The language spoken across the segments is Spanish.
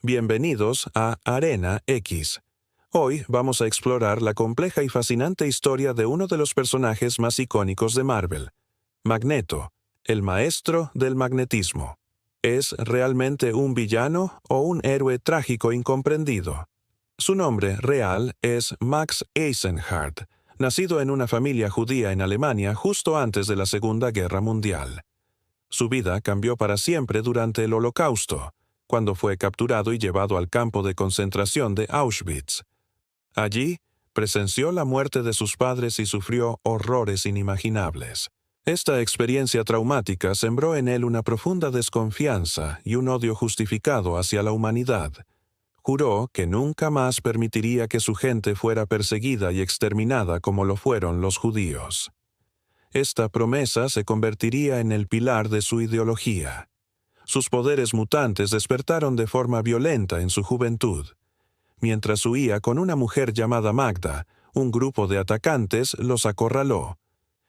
Bienvenidos a Arena X. Hoy vamos a explorar la compleja y fascinante historia de uno de los personajes más icónicos de Marvel, Magneto, el maestro del magnetismo. ¿Es realmente un villano o un héroe trágico incomprendido? Su nombre real es Max Eisenhardt, nacido en una familia judía en Alemania justo antes de la Segunda Guerra Mundial. Su vida cambió para siempre durante el Holocausto, cuando fue capturado y llevado al campo de concentración de Auschwitz. Allí, presenció la muerte de sus padres y sufrió horrores inimaginables. Esta experiencia traumática sembró en él una profunda desconfianza y un odio justificado hacia la humanidad. Juró que nunca más permitiría que su gente fuera perseguida y exterminada como lo fueron los judíos. Esta promesa se convertiría en el pilar de su ideología. Sus poderes mutantes despertaron de forma violenta en su juventud. Mientras huía con una mujer llamada Magda, un grupo de atacantes los acorraló.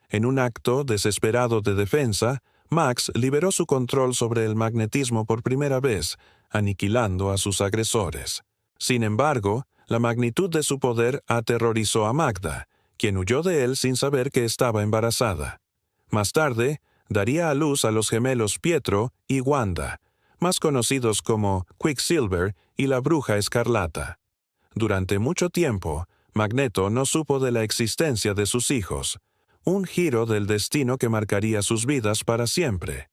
En un acto desesperado de defensa, Max liberó su control sobre el magnetismo por primera vez, aniquilando a sus agresores. Sin embargo, la magnitud de su poder aterrorizó a Magda, quien huyó de él sin saber que estaba embarazada. Más tarde, daría a luz a los gemelos Pietro y Wanda, más conocidos como Quicksilver y la Bruja Escarlata. Durante mucho tiempo, Magneto no supo de la existencia de sus hijos, un giro del destino que marcaría sus vidas para siempre.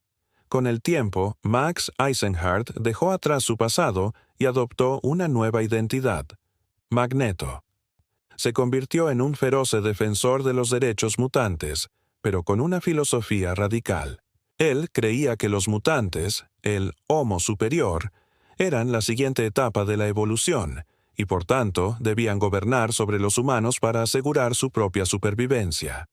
Con el tiempo, Max Eisenhardt dejó atrás su pasado y adoptó una nueva identidad: Magneto. Se convirtió en un feroz defensor de los derechos mutantes, pero con una filosofía radical. Él creía que los mutantes, el Homo superior, eran la siguiente etapa de la evolución, y por tanto debían gobernar sobre los humanos para asegurar su propia supervivencia.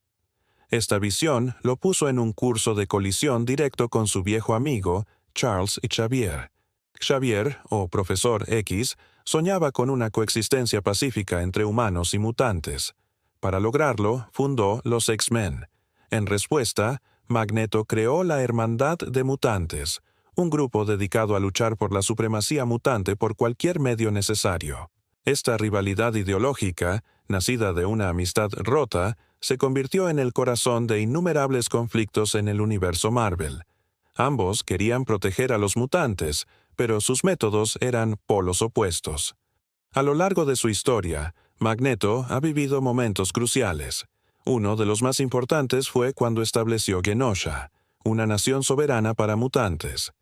Esta visión lo puso en un curso de colisión directo con su viejo amigo, Charles Xavier. Xavier, o Profesor X, soñaba con una coexistencia pacífica entre humanos y mutantes. Para lograrlo, fundó los X-Men. En respuesta, Magneto creó la Hermandad de Mutantes, un grupo dedicado a luchar por la supremacía mutante por cualquier medio necesario. Esta rivalidad ideológica, nacida de una amistad rota, se convirtió en el corazón de innumerables conflictos en el universo Marvel. Ambos querían proteger a los mutantes, pero sus métodos eran polos opuestos. A lo largo de su historia, Magneto ha vivido momentos cruciales. Uno de los más importantes fue cuando estableció Genosha, una nación soberana para mutantes.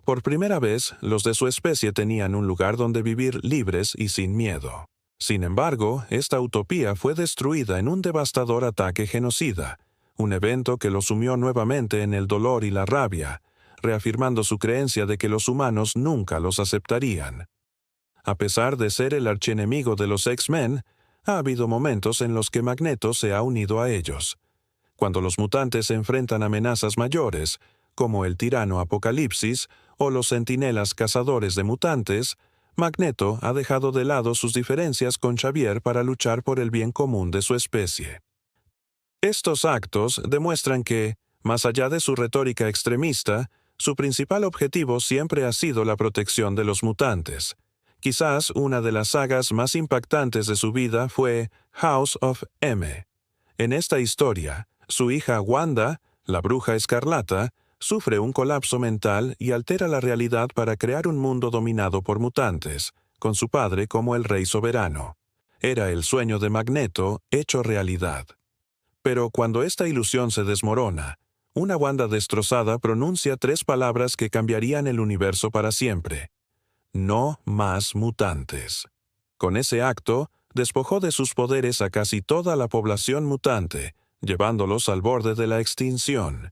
Por primera vez, los de su especie tenían un lugar donde vivir libres y sin miedo. Sin embargo, esta utopía fue destruida en un devastador ataque genocida, un evento que los sumió nuevamente en el dolor y la rabia, reafirmando su creencia de que los humanos nunca los aceptarían. A pesar de ser el archienemigo de los X-Men, ha habido momentos en los que Magneto se ha unido a ellos. Cuando los mutantes enfrentan amenazas mayores, como el tirano Apocalipsis o los centinelas cazadores de mutantes, Magneto ha dejado de lado sus diferencias con Xavier para luchar por el bien común de su especie. Estos actos demuestran que, más allá de su retórica extremista, su principal objetivo siempre ha sido la protección de los mutantes. Quizás una de las sagas más impactantes de su vida fue House of M. En esta historia, su hija Wanda, la Bruja Escarlata, sufre un colapso mental y altera la realidad para crear un mundo dominado por mutantes, con su padre como el rey soberano. Era el sueño de Magneto hecho realidad. Pero cuando esta ilusión se desmorona, una Wanda destrozada pronuncia 3 palabras que cambiarían el universo para siempre: no más mutantes. Con ese acto, despojó de sus poderes a casi toda la población mutante, llevándolos al borde de la extinción.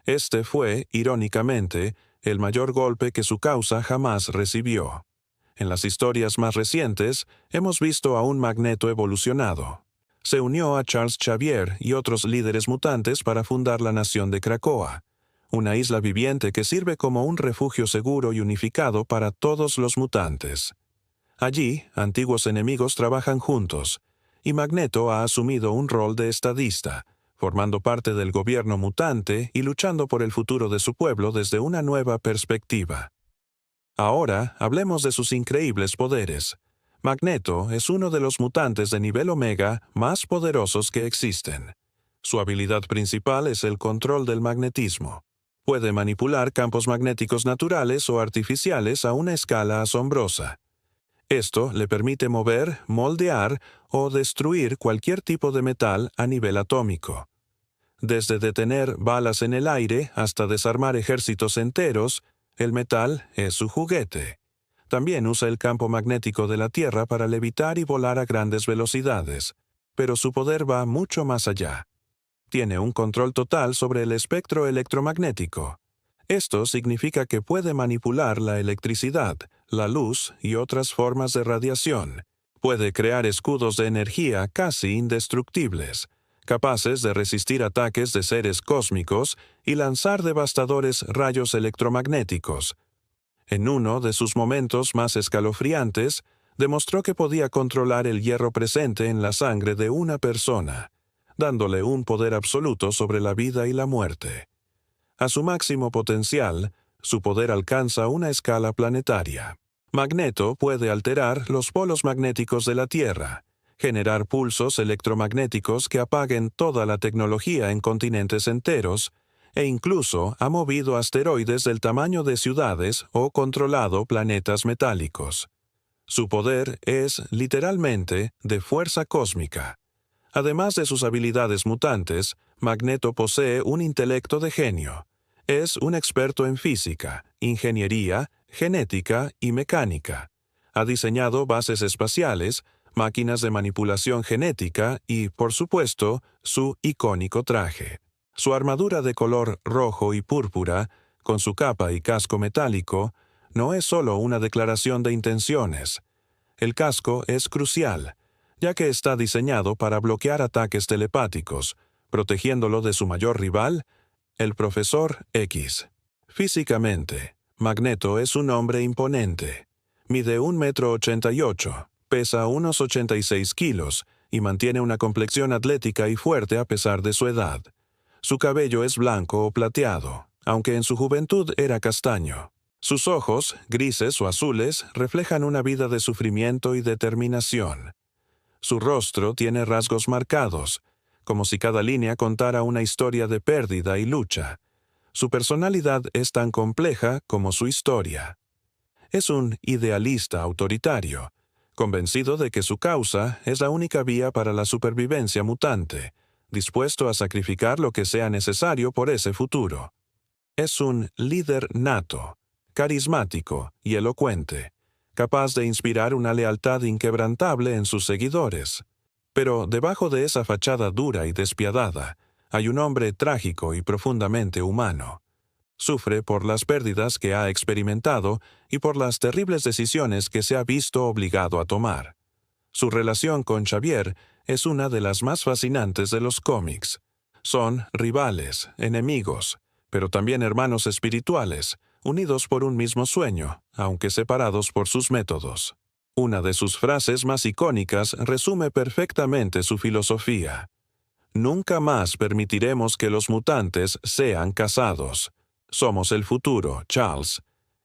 Este fue, irónicamente, el mayor golpe que su causa jamás recibió. En las historias más recientes, hemos visto a un Magneto evolucionado. Se unió a Charles Xavier y otros líderes mutantes para fundar la nación de Krakoa, una isla viviente que sirve como un refugio seguro y unificado para todos los mutantes. Allí, antiguos enemigos trabajan juntos, y Magneto ha asumido un rol de estadista, formando parte del gobierno mutante y luchando por el futuro de su pueblo desde una nueva perspectiva. Ahora hablemos de sus increíbles poderes. Magneto es uno de los mutantes de nivel Omega más poderosos que existen. Su habilidad principal es el control del magnetismo. Puede manipular campos magnéticos naturales o artificiales a una escala asombrosa. Esto le permite mover, moldear o destruir cualquier tipo de metal a nivel atómico. Desde detener balas en el aire hasta desarmar ejércitos enteros, el metal es su juguete. También usa el campo magnético de la Tierra para levitar y volar a grandes velocidades, pero su poder va mucho más allá. Tiene un control total sobre el espectro electromagnético. Esto significa que puede manipular la electricidad, la luz y otras formas de radiación. Puede crear escudos de energía casi indestructibles, capaces de resistir ataques de seres cósmicos y lanzar devastadores rayos electromagnéticos. En uno de sus momentos más escalofriantes, demostró que podía controlar el hierro presente en la sangre de una persona, dándole un poder absoluto sobre la vida y la muerte. A su máximo potencial, su poder alcanza una escala planetaria. Magneto puede alterar los polos magnéticos de la Tierra, generar pulsos electromagnéticos que apaguen toda la tecnología en continentes enteros, e incluso ha movido asteroides del tamaño de ciudades o controlado planetas metálicos. Su poder es, literalmente, de fuerza cósmica. Además de sus habilidades mutantes, Magneto posee un intelecto de genio. Es un experto en física, ingeniería, genética y mecánica. Ha diseñado bases espaciales, máquinas de manipulación genética y, por supuesto, su icónico traje. Su armadura de color rojo y púrpura, con su capa y casco metálico, no es solo una declaración de intenciones. El casco es crucial, ya que está diseñado para bloquear ataques telepáticos, protegiéndolo de su mayor rival, el Profesor X. Físicamente, Magneto es un hombre imponente. Mide 1,88 m, pesa unos 86 kilos y mantiene una complexión atlética y fuerte a pesar de su edad. Su cabello es blanco o plateado, aunque en su juventud era castaño. Sus ojos, grises o azules, reflejan una vida de sufrimiento y determinación. Su rostro tiene rasgos marcados, como si cada línea contara una historia de pérdida y lucha. Su personalidad es tan compleja como su historia. Es un idealista autoritario, convencido de que su causa es la única vía para la supervivencia mutante, dispuesto a sacrificar lo que sea necesario por ese futuro. Es un líder nato, carismático y elocuente, capaz de inspirar una lealtad inquebrantable en sus seguidores. Pero debajo de esa fachada dura y despiadada, hay un hombre trágico y profundamente humano. Sufre por las pérdidas que ha experimentado y por las terribles decisiones que se ha visto obligado a tomar. Su relación con Xavier es una de las más fascinantes de los cómics. Son rivales, enemigos, pero también hermanos espirituales, unidos por un mismo sueño, aunque separados por sus métodos. Una de sus frases más icónicas resume perfectamente su filosofía. Nunca más permitiremos que los mutantes sean cazados. Somos el futuro, Charles.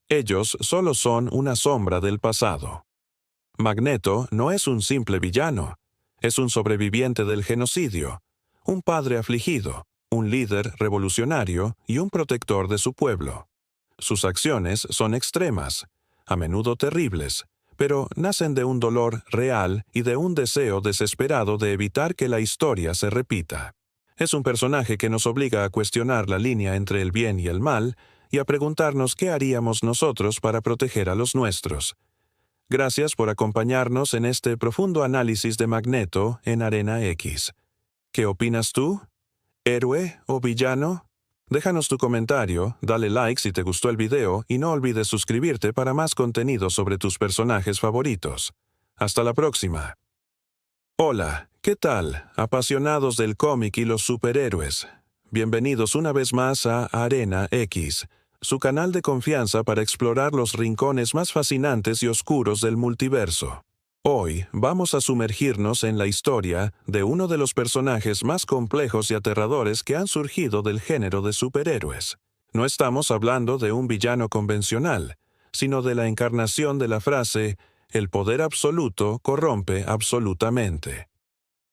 Ellos solo son una sombra del pasado. Magneto no es un simple villano. Es un sobreviviente del genocidio, un padre afligido, un líder revolucionario y un protector de su pueblo. Sus acciones son extremas, a menudo terribles, pero nacen de un dolor real y de un deseo desesperado de evitar que la historia se repita. Es un personaje que nos obliga a cuestionar la línea entre el bien y el mal y a preguntarnos qué haríamos nosotros para proteger a los nuestros. Gracias por acompañarnos en este profundo análisis de Magneto en Arena X. ¿Qué opinas tú? ¿Héroe o villano? Déjanos tu comentario, dale like si te gustó el video y no olvides suscribirte para más contenido sobre tus personajes favoritos. Hasta la próxima. Hola, ¿qué tal, apasionados del cómic y los superhéroes? Bienvenidos una vez más a Arena X, su canal de confianza para explorar los rincones más fascinantes y oscuros del multiverso. Hoy vamos a sumergirnos en la historia de uno de los personajes más complejos y aterradores que han surgido del género de superhéroes. No estamos hablando de un villano convencional, sino de la encarnación de la frase «el poder absoluto corrompe absolutamente».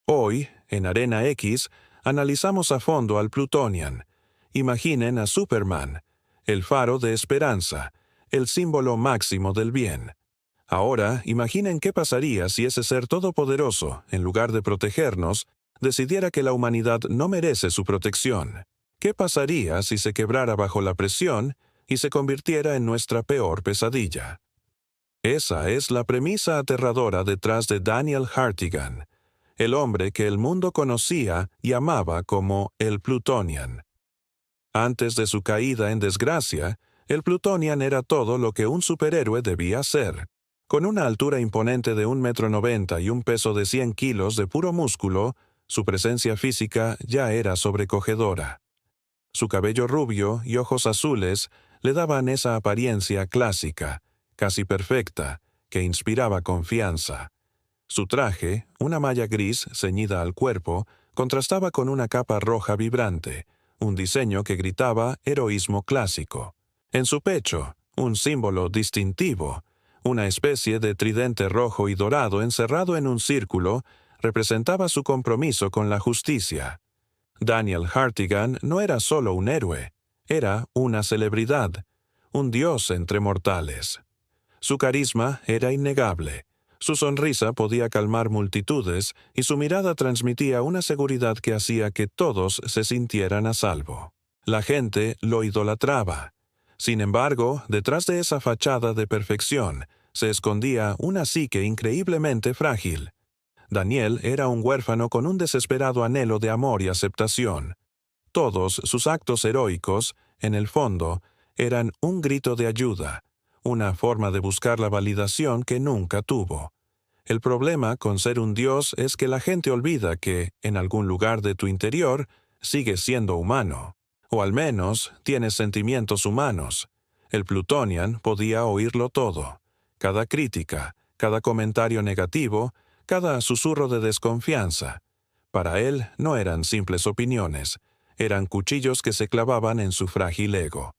Hoy, en Arena X, analizamos a fondo al Plutonian. Imaginen a Superman, el faro de esperanza, el símbolo máximo del bien. Ahora, imaginen qué pasaría si ese ser todopoderoso, en lugar de protegernos, decidiera que la humanidad no merece su protección. ¿Qué pasaría si se quebrara bajo la presión y se convirtiera en nuestra peor pesadilla? Esa es la premisa aterradora detrás de Daniel Hartigan, el hombre que el mundo conocía y amaba como el Plutonian. Antes de su caída en desgracia, el Plutonian era todo lo que un superhéroe debía ser. Con una altura imponente de 1,90 m y un peso de 100 kilos de puro músculo, su presencia física ya era sobrecogedora. Su cabello rubio y ojos azules le daban esa apariencia clásica, casi perfecta, que inspiraba confianza. Su traje, una malla gris ceñida al cuerpo, contrastaba con una capa roja vibrante, un diseño que gritaba heroísmo clásico. En su pecho, un símbolo distintivo, una especie de tridente rojo y dorado encerrado en un círculo, representaba su compromiso con la justicia. Daniel Hartigan no era solo un héroe, era una celebridad, un dios entre mortales. Su carisma era innegable. Su sonrisa podía calmar multitudes y su mirada transmitía una seguridad que hacía que todos se sintieran a salvo. La gente lo idolatraba. Sin embargo, detrás de esa fachada de perfección, se escondía una psique increíblemente frágil. Daniel era un huérfano con un desesperado anhelo de amor y aceptación. Todos sus actos heroicos, en el fondo, eran un grito de ayuda, una forma de buscar la validación que nunca tuvo. El problema con ser un dios es que la gente olvida que, en algún lugar de tu interior, sigues siendo humano. O al menos, tienes sentimientos humanos. El Plutonian podía oírlo todo. Cada crítica, cada comentario negativo, cada susurro de desconfianza. Para él no eran simples opiniones, eran cuchillos que se clavaban en su frágil ego.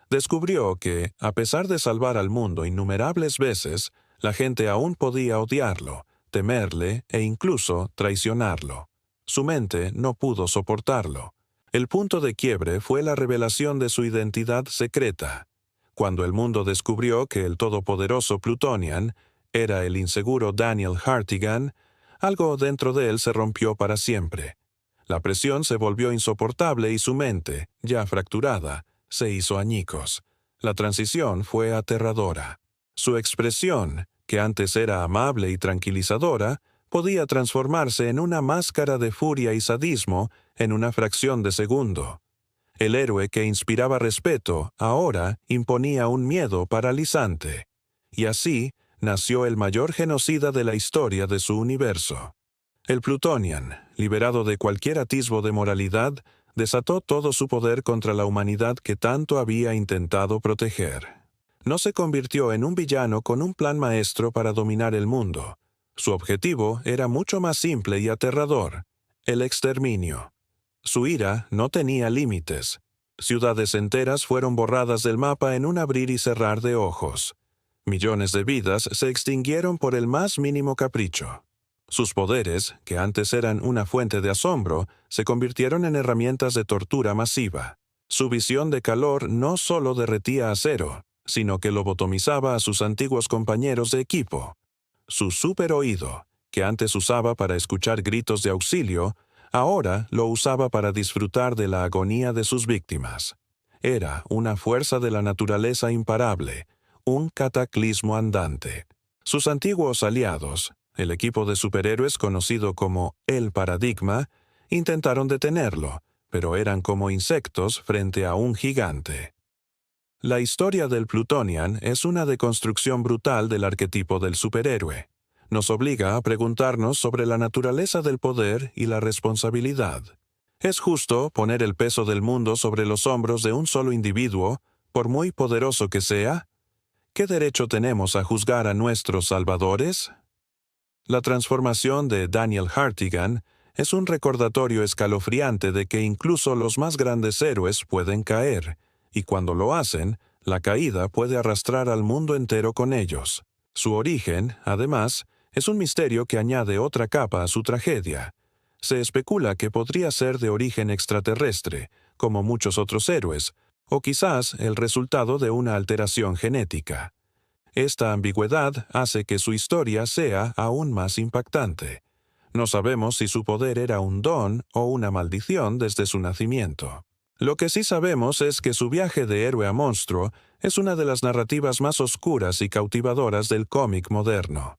Descubrió que, a pesar de salvar al mundo innumerables veces, la gente aún podía odiarlo, temerle e incluso traicionarlo. Su mente no pudo soportarlo. El punto de quiebre fue la revelación de su identidad secreta. Cuando el mundo descubrió que el todopoderoso Plutonian era el inseguro Daniel Hartigan, algo dentro de él se rompió para siempre. La presión se volvió insoportable y su mente, ya fracturada, se hizo añicos. La transición fue aterradora. Su expresión, que antes era amable y tranquilizadora, podía transformarse en una máscara de furia y sadismo en una fracción de segundo. El héroe que inspiraba respeto ahora imponía un miedo paralizante. Y así nació el mayor genocida de la historia de su universo. El Plutonian, liberado de cualquier atisbo de moralidad, desató todo su poder contra la humanidad que tanto había intentado proteger. No se convirtió en un villano con un plan maestro para dominar el mundo. Su objetivo era mucho más simple y aterrador: el exterminio. Su ira no tenía límites. Ciudades enteras fueron borradas del mapa en un abrir y cerrar de ojos. Millones de vidas se extinguieron por el más mínimo capricho. Sus poderes, que antes eran una fuente de asombro, se convirtieron en herramientas de tortura masiva. Su visión de calor no solo derretía acero, sino que lobotomizaba a sus antiguos compañeros de equipo. Su superoído, que antes usaba para escuchar gritos de auxilio, ahora lo usaba para disfrutar de la agonía de sus víctimas. Era una fuerza de la naturaleza imparable, un cataclismo andante. Sus antiguos aliados, el equipo de superhéroes conocido como el Paradigma, intentaron detenerlo, pero eran como insectos frente a un gigante. La historia del Plutonian es una deconstrucción brutal del arquetipo del superhéroe. Nos obliga a preguntarnos sobre la naturaleza del poder y la responsabilidad. ¿Es justo poner el peso del mundo sobre los hombros de un solo individuo, por muy poderoso que sea? ¿Qué derecho tenemos a juzgar a nuestros salvadores? La transformación de Daniel Hartigan es un recordatorio escalofriante de que incluso los más grandes héroes pueden caer, y cuando lo hacen, La caída puede arrastrar al mundo entero con ellos. Su origen, además, es un misterio que añade otra capa a su tragedia. Se especula que podría ser de origen extraterrestre, como muchos otros héroes, o quizás el resultado de una alteración genética. Esta ambigüedad hace que su historia sea aún más impactante. No sabemos si su poder era un don o una maldición desde su nacimiento. Lo que sí sabemos es que su viaje de héroe a monstruo es una de las narrativas más oscuras y cautivadoras del cómic moderno.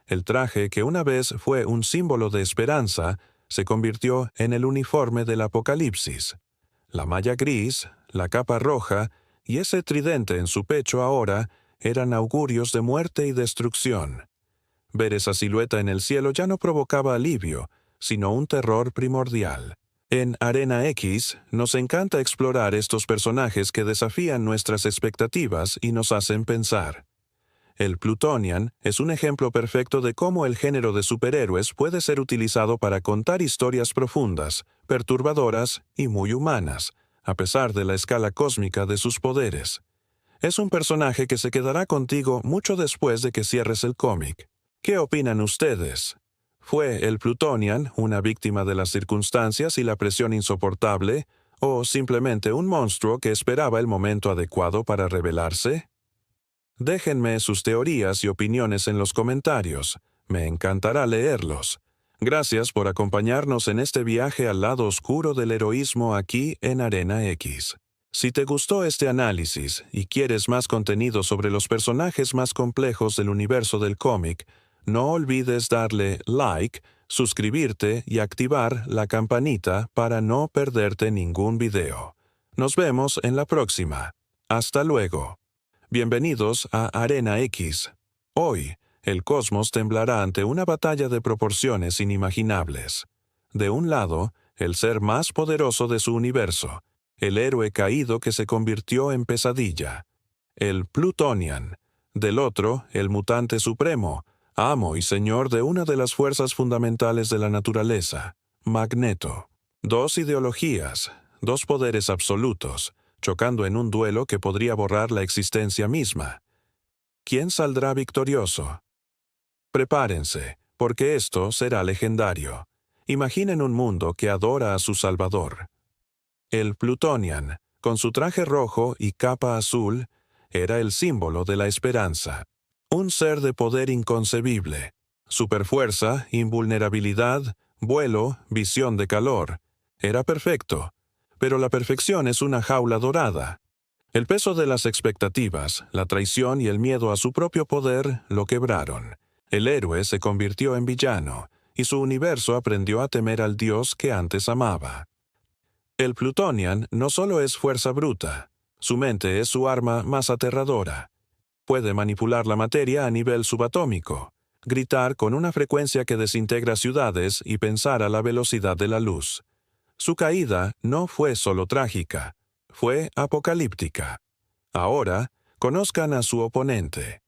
El traje que una vez fue un símbolo de esperanza se convirtió en el uniforme del apocalipsis. La malla gris, la capa roja y ese tridente en su pecho ahora eran augurios de muerte y destrucción. Ver esa silueta en el cielo ya no provocaba alivio, sino un terror primordial. En Arena X nos encanta explorar estos personajes que desafían nuestras expectativas y nos hacen pensar. El Plutonian es un ejemplo perfecto de cómo el género de superhéroes puede ser utilizado para contar historias profundas, perturbadoras y muy humanas, a pesar de la escala cósmica de sus poderes. Es un personaje que se quedará contigo mucho después de que cierres el cómic. ¿Qué opinan ustedes? ¿Fue el Plutonian una víctima de las circunstancias y la presión insoportable, o simplemente un monstruo que esperaba el momento adecuado para revelarse? Déjenme sus teorías y opiniones en los comentarios. Me encantará leerlos. Gracias por acompañarnos en este viaje al lado oscuro del heroísmo aquí en Arena X. Si te gustó este análisis y quieres más contenido sobre los personajes más complejos del universo del cómic, no olvides darle like, suscribirte y activar la campanita para no perderte ningún video. Nos vemos en la próxima. Hasta luego. Bienvenidos a Arena X. Hoy, el cosmos temblará ante una batalla de proporciones inimaginables. De un lado, el ser más poderoso de su universo, el héroe caído que se convirtió en pesadilla, el Plutonian. Del otro, el mutante supremo, amo y señor de una de las fuerzas fundamentales de la naturaleza, Magneto. Dos ideologías, dos poderes absolutos, chocando en un duelo que podría borrar la existencia misma. ¿Quién saldrá victorioso? Prepárense, porque esto será legendario. Imaginen un mundo que adora a su salvador. El Plutonian, con su traje rojo y capa azul, era el símbolo de la esperanza. Un ser de poder inconcebible. Superfuerza, invulnerabilidad, vuelo, visión de calor. Era perfecto. Pero la perfección es una jaula dorada. El peso de las expectativas, la traición y el miedo a su propio poder lo quebraron. El héroe se convirtió en villano, y su universo aprendió a temer al dios que antes amaba. El Plutonian no solo es fuerza bruta, su mente es su arma más aterradora. Puede manipular la materia a nivel subatómico, gritar con una frecuencia que desintegra ciudades y pensar a la velocidad de la luz. Su caída no fue solo trágica, fue apocalíptica. Ahora, conozcan a su oponente.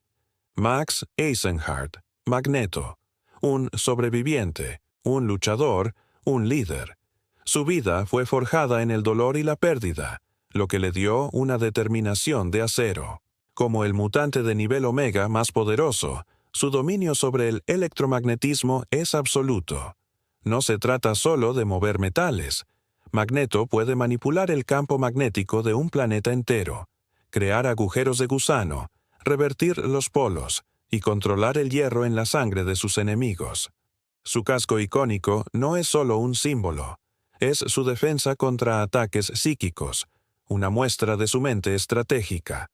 Max Eisenhardt, Magneto, un sobreviviente, un luchador, un líder. Su vida fue forjada en el dolor y la pérdida, lo que le dio una determinación de acero. Como el mutante de nivel Omega más poderoso, su dominio sobre el electromagnetismo es absoluto. No se trata solo de mover metales. Magneto puede manipular el campo magnético de un planeta entero, crear agujeros de gusano, revertir los polos y controlar el hierro en la sangre de sus enemigos. Su casco icónico no es solo un símbolo, es su defensa contra ataques psíquicos, una muestra de su mente estratégica.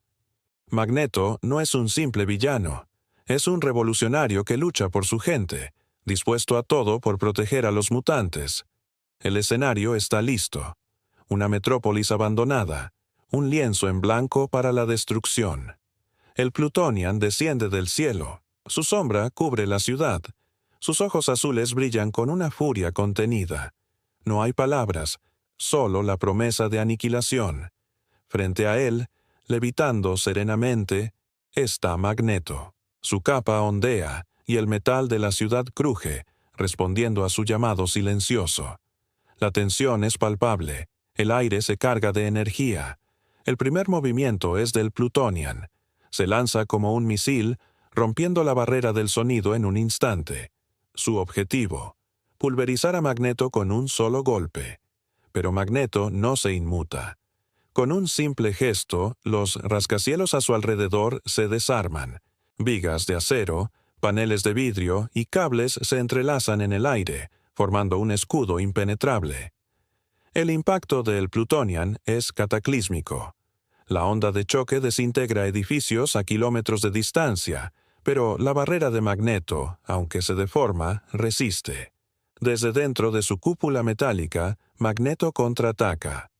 Magneto no es un simple villano, es un revolucionario que lucha por su gente, dispuesto a todo por proteger a los mutantes. El escenario está listo. Una metrópolis abandonada, un lienzo en blanco para la destrucción. El Plutonian desciende del cielo. Su sombra cubre la ciudad. Sus ojos azules brillan con una furia contenida. No hay palabras, solo la promesa de aniquilación. Frente a él, levitando serenamente, está Magneto. Su capa ondea y el metal de la ciudad cruje, respondiendo a su llamado silencioso. La tensión es palpable, el aire se carga de energía. El primer movimiento es del Plutonian. Se lanza como un misil, rompiendo la barrera del sonido en un instante. Su objetivo: pulverizar a Magneto con un solo golpe. Pero Magneto no se inmuta. Con un simple gesto, los rascacielos a su alrededor se desarman. Vigas de acero, paneles de vidrio y cables se entrelazan en el aire, formando un escudo impenetrable. El impacto del Plutonian es cataclísmico. La onda de choque desintegra edificios a kilómetros de distancia, pero la barrera de Magneto, aunque se deforma, resiste. Desde dentro de su cúpula metálica, Magneto contraataca.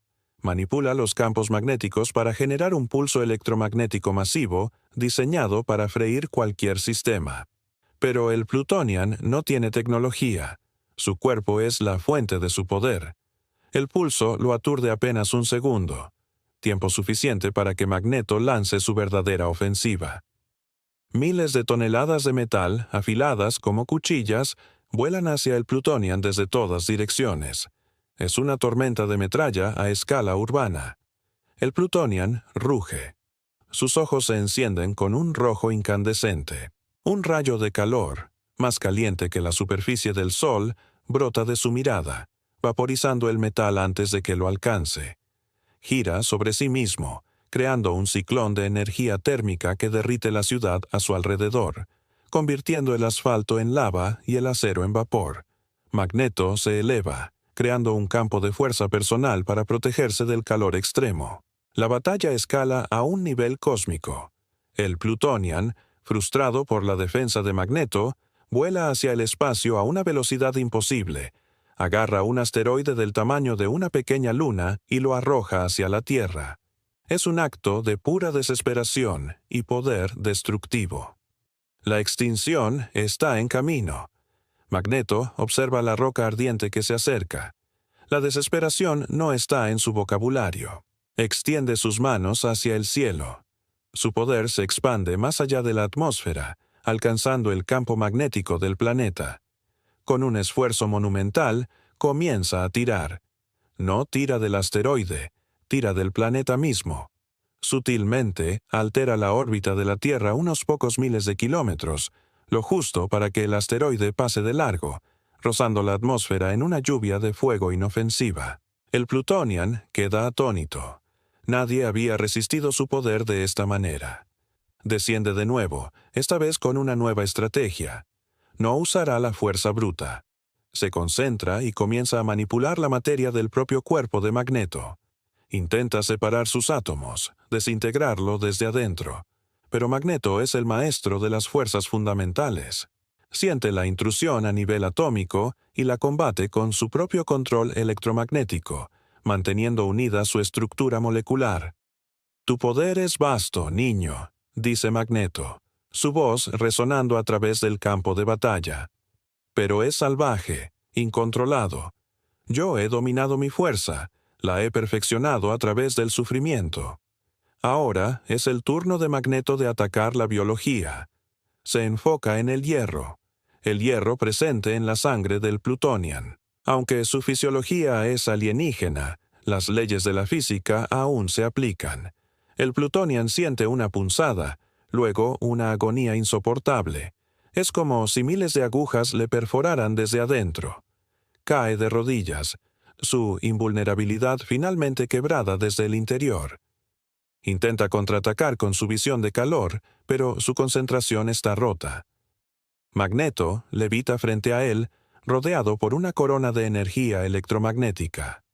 Manipula los campos magnéticos para generar un pulso electromagnético masivo diseñado para freír cualquier sistema. Pero el Plutonian no tiene tecnología. Su cuerpo es la fuente de su poder. El pulso lo aturde apenas un segundo, tiempo suficiente para que Magneto lance su verdadera ofensiva. Miles de toneladas de metal, afiladas como cuchillas, vuelan hacia el Plutonian desde todas direcciones. Es una tormenta de metralla a escala urbana. El Plutonian ruge. Sus ojos se encienden con un rojo incandescente. Un rayo de calor, más caliente que la superficie del Sol, brota de su mirada, vaporizando el metal antes de que lo alcance. Gira sobre sí mismo, creando un ciclón de energía térmica que derrite la ciudad a su alrededor, convirtiendo el asfalto en lava y el acero en vapor. Magneto se eleva, creando un campo de fuerza personal para protegerse del calor extremo. La batalla escala a un nivel cósmico. El Plutonian, frustrado por la defensa de Magneto, vuela hacia el espacio a una velocidad imposible, agarra un asteroide del tamaño de una pequeña luna y lo arroja hacia la Tierra. Es un acto de pura desesperación y poder destructivo. La extinción está en camino. Magneto observa la roca ardiente que se acerca. La desesperación no está en su vocabulario. Extiende sus manos hacia el cielo. Su poder se expande más allá de la atmósfera, alcanzando el campo magnético del planeta. Con un esfuerzo monumental, comienza a tirar. No tira del asteroide, tira del planeta mismo. Sutilmente, altera la órbita de la Tierra unos pocos miles de kilómetros, lo justo para que el asteroide pase de largo, rozando la atmósfera en una lluvia de fuego inofensiva. El Plutonian queda atónito. Nadie había resistido su poder de esta manera. Desciende de nuevo, esta vez con una nueva estrategia. No usará la fuerza bruta. Se concentra y comienza a manipular la materia del propio cuerpo de Magneto. Intenta separar sus átomos, desintegrarlo desde adentro. Pero Magneto es el maestro de las fuerzas fundamentales. Siente la intrusión a nivel atómico y la combate con su propio control electromagnético, manteniendo unida su estructura molecular. «Tu poder es vasto, niño», dice Magneto, su voz resonando a través del campo de batalla. «Pero es salvaje, incontrolado. Yo he dominado mi fuerza, la he perfeccionado a través del sufrimiento. Ahora es el turno de Magneto de atacar la biología. Se enfoca en el hierro presente en la sangre del Plutonian. Aunque su fisiología es alienígena, las leyes de la física aún se aplican. El Plutonian siente una punzada, luego una agonía insoportable. Es como si miles de agujas le perforaran desde adentro. Cae de rodillas, su invulnerabilidad finalmente quebrada desde el interior. Intenta contraatacar con su visión de calor, pero su concentración está rota. Magneto levita frente a él, rodeado por una corona de energía electromagnética.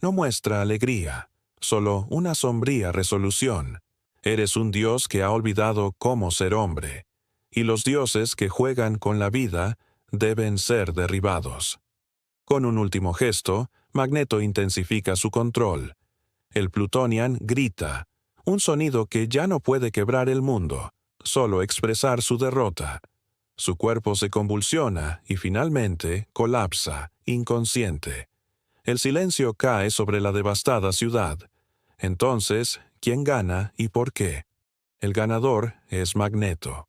No muestra alegría, solo una sombría resolución. Eres un dios que ha olvidado cómo ser hombre, y los dioses que juegan con la vida deben ser derribados. Con un último gesto, Magneto intensifica su control. El Plutonian grita, un sonido que ya no puede quebrar el mundo, solo expresar su derrota. Su cuerpo se convulsiona y finalmente colapsa, inconsciente. El silencio cae sobre la devastada ciudad. Entonces, ¿quién gana y por qué? El ganador es Magneto.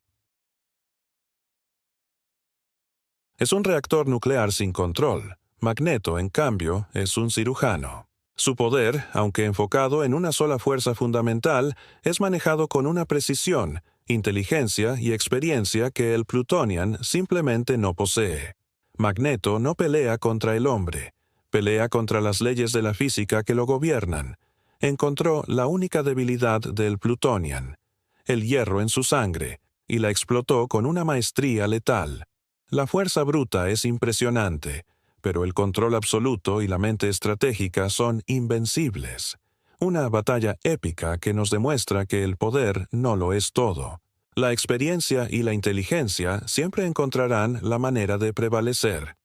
Es un reactor nuclear sin control. Magneto, en cambio, es un cirujano. Su poder, aunque enfocado en una sola fuerza fundamental, es manejado con una precisión, inteligencia y experiencia que el Plutonian simplemente no posee. Magneto no pelea contra el hombre, pelea contra las leyes de la física que lo gobiernan. Encontró la única debilidad del Plutonian, el hierro en su sangre, y la explotó con una maestría letal. La fuerza bruta es impresionante, pero el control absoluto y la mente estratégica son invencibles. Una batalla épica que nos demuestra que el poder no lo es todo. La experiencia y la inteligencia siempre encontrarán la manera de prevalecer.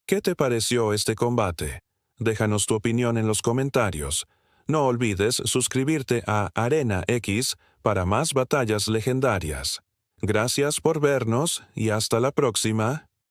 ¿Qué te pareció este combate? Déjanos tu opinión en los comentarios. No olvides suscribirte a Arena X para más batallas legendarias. Gracias por vernos y hasta la próxima.